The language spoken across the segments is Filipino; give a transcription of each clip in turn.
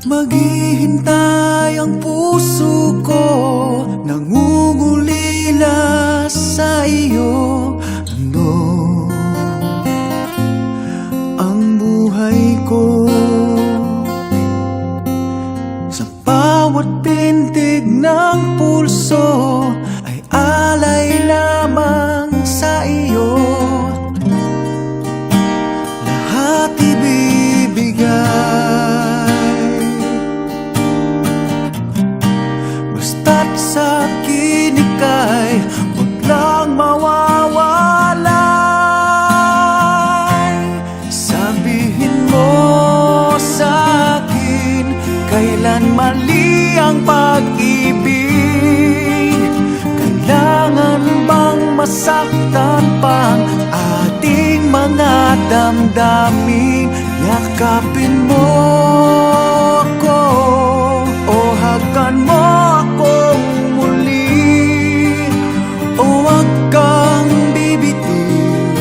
Maghihintay ang puso ko, nangungulila sa iyo. Ano ang buhay ko? Sa bawat pintig ng pulso ay alay lamang sa iyo. Lahat ibibigay, basta't sa akin ika'y huwag lang mawawalay. Sabihin mo sa akin, kailan mali ang pag-ibig? Kailangan bang masaktan pang ating mga damdamin? Yakapin mo ako o hagan mo akong muli, o huwag kang bibitin.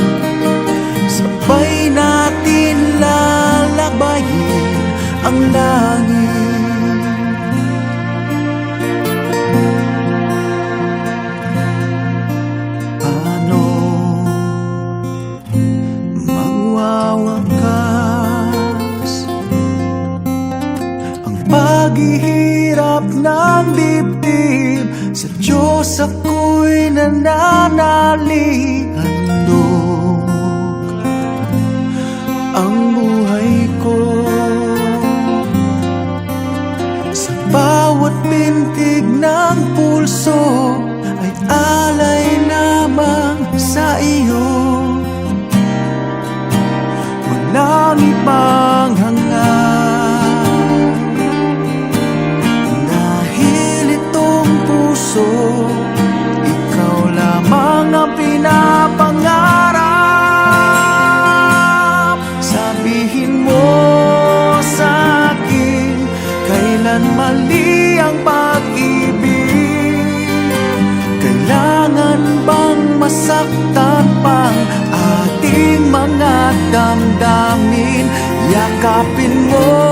Sabay natin lalabayin ang langit. Paano magwawakas ang paghihirap ng dibdib? Sa Diyos ako'y nananalig. Handog ang buhay ko, sa bawat pintig ng pulso ay alay lamang sa iyo. Walang ibang hangad, dahil itong puso, ikaw lamang ang pinapangarap. Sabihin mo sa akin, kailan mali ang pag-ibig? Kailangan bang masaktan pang ating mga damdamin? Yakapin mo